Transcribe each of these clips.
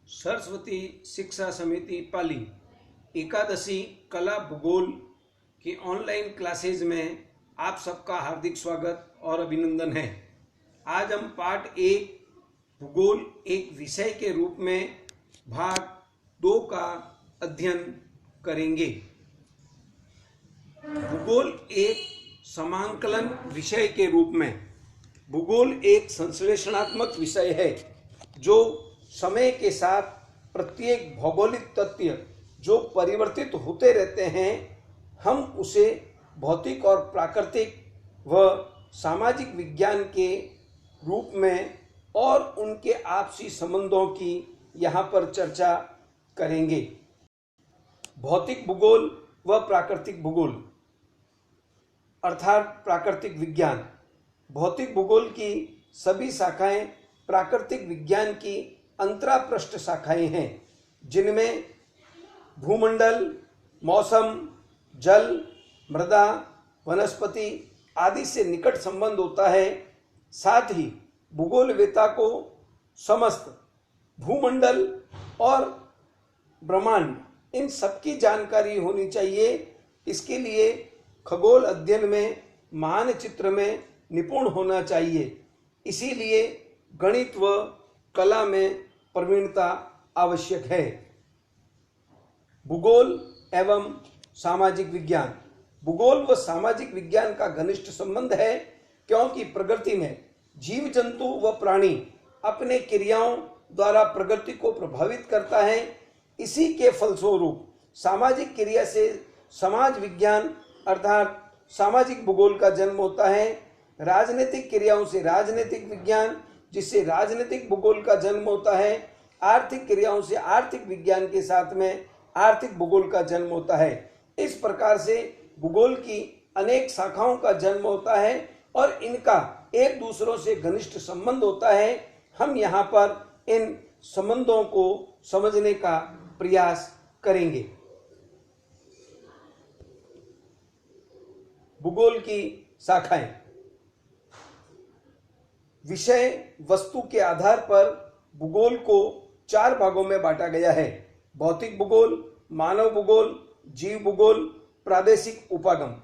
सरस्वती शिक्षा समिति पाली एकादशी कला भूगोल की ऑनलाइन क्लासेज में आप सबका हार्दिक स्वागत और अभिनंदन है। आज हम पार्ट 1 भूगोल एक विषय के रूप में भाग 2 का अध्ययन करेंगे। भूगोल एक समांकलन विषय के रूप में भूगोल एक संश्लेषणात्मक विषय है जो समय के साथ प्रत्येक भौगोलिक तथ्य जो परिवर्तित होते रहते हैं, हम उसे भौतिक और प्राकृतिक व सामाजिक विज्ञान के रूप में और उनके आपसी संबंधों की यहाँ पर चर्चा करेंगे। भौतिक भूगोल व प्राकृतिक भूगोल अर्थात प्राकृतिक विज्ञान। भौतिक भूगोल की सभी शाखाएं प्राकृतिक विज्ञान की अंतरापृष्ठ शाखाएं हैं, जिनमें भूमंडल, मौसम, जल, मृदा, वनस्पति आदि से निकट संबंध होता है। साथ ही भूगोलवेत्ता को समस्त भूमंडल और ब्रह्मांड इन सबकी जानकारी होनी चाहिए। इसके लिए खगोल अध्ययन में मानचित्र में निपुण होना चाहिए। इसीलिए गणित व कला में प्रवीणता आवश्यक है। भूगोल एवं सामाजिक विज्ञान। भूगोल व सामाजिक विज्ञान का घनिष्ठ संबंध है, क्योंकि प्रकृति में जीव जंतु व प्राणी अपने क्रियाओं द्वारा प्रकृति को प्रभावित करता है। इसी के फलस्वरूप सामाजिक क्रिया से समाज विज्ञान अर्थात सामाजिक भूगोल का जन्म होता है। राजनीतिक क्रियाओं से राजनीतिक विज्ञान, जिससे राजनीतिक भूगोल का जन्म होता है। आर्थिक क्रियाओं से आर्थिक विज्ञान के साथ में आर्थिक भूगोल का जन्म होता है। इस प्रकार से भूगोल की अनेक शाखाओं का जन्म होता है और इनका एक दूसरों से घनिष्ठ संबंध होता है। हम यहाँ पर इन संबंधों को समझने का प्रयास करेंगे। भूगोल की शाखाएं। विषय वस्तु के आधार पर भूगोल को 4 भागों में बांटा गया है: भौतिक भूगोल, मानव भूगोल, जीव भूगोल, प्रादेशिक उपागम।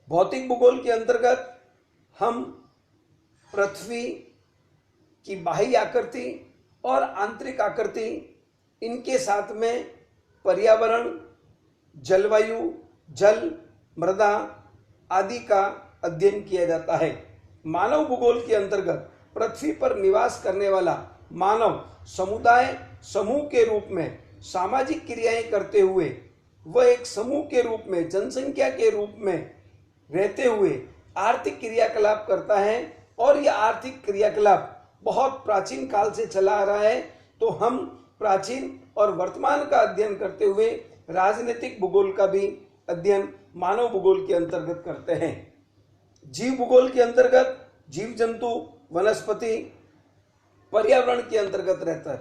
भौतिक भूगोल के अंतर्गत हम पृथ्वी की बाह्य आकृति और आंतरिक आकृति, इनके साथ में पर्यावरण, जलवायु, जल, मृदा आदि का अध्ययन किया जाता है। मानव भूगोल के अंतर्गत पृथ्वी पर निवास करने वाला मानव समुदाय समूह के रूप में सामाजिक क्रियाएं करते हुए वह एक समूह के रूप में जनसंख्या के रूप में रहते हुए आर्थिक क्रियाकलाप करता है और यह आर्थिक क्रियाकलाप बहुत प्राचीन काल से चला आ रहा है। तो हम प्राचीन और वर्तमान का अध्ययन करते हुए राजनीतिक भूगोल का भी अध्ययन मानव भूगोल के अंतर्गत करते हैं। जीव भूगोल के अंतर्गत जीव जंतु, वनस्पति पर्यावरण के अंतर्गत रहकर,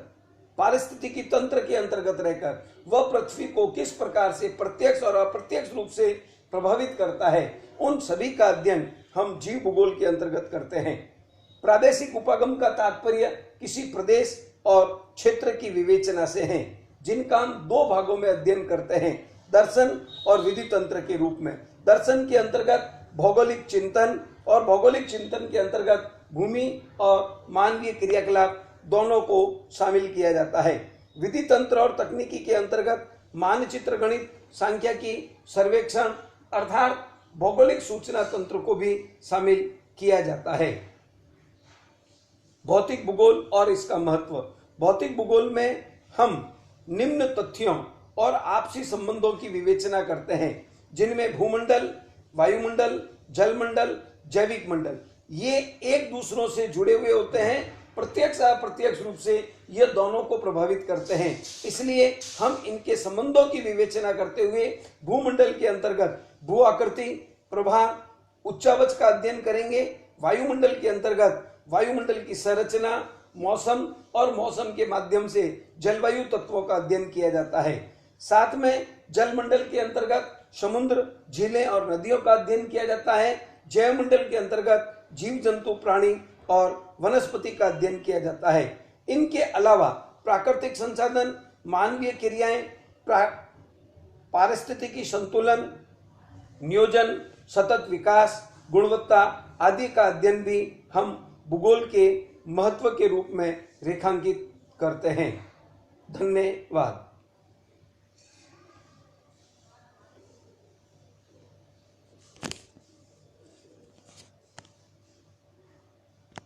पारिस्थितिकी तंत्र के अंतर्गत रहकर वह पृथ्वी को किस प्रकार से प्रत्यक्ष और अप्रत्यक्ष रूप से प्रभावित करता है, उन सभी का अध्ययन हम जीव भूगोल के अंतर्गत करते हैं। प्रादेशिक उपागम का तात्पर्य किसी प्रदेश और क्षेत्र की विवेचना से है, जिनका हम 2 भागों में अध्ययन करते हैं: दर्शन और विधि तंत्र के रूप में। दर्शन के अंतर्गत भौगोलिक चिंतन और भौगोलिक चिंतन के अंतर्गत भूमि और मानवीय क्रियाकलाप दोनों को शामिल किया जाता है। विधि तंत्र और तकनीकी के अंतर्गत मानचित्र, गणित, सांख्यिकी, सर्वेक्षण अर्थात भौगोलिक सूचना तंत्र को भी शामिल किया जाता है। भौतिक भूगोल और इसका महत्व। भौतिक भूगोल में हम निम्न तथ्यों और आपसी संबंधों की विवेचना करते हैं, जिनमें भूमंडल, वायुमंडल, जलमंडल, जैविक मंडल ये एक दूसरों से जुड़े हुए होते हैं। प्रत्यक्ष अप्रत्यक्ष रूप से ये दोनों को प्रभावित करते हैं। इसलिए हम इनके संबंधों की विवेचना करते हुए भूमंडल के अंतर्गत भू आकृति, प्रवाह, उच्चावच का अध्ययन करेंगे। वायुमंडल के अंतर्गत वायुमंडल की संरचना, मौसम और मौसम के माध्यम से जलवायु तत्वों का अध्ययन किया जाता है। साथ में जलमंडल के अंतर्गत समुद्र, झीलें और नदियों का अध्ययन किया जाता है। जैव मंडल के अंतर्गत जीव जंतु, प्राणी और वनस्पति का अध्ययन किया जाता है। इनके अलावा प्राकृतिक संसाधन, मानवीय क्रियाएं, पारिस्थितिकी संतुलन, नियोजन, सतत विकास, गुणवत्ता आदि का अध्ययन भी हम भूगोल के महत्व के रूप में रेखांकित करते हैं। धन्यवाद।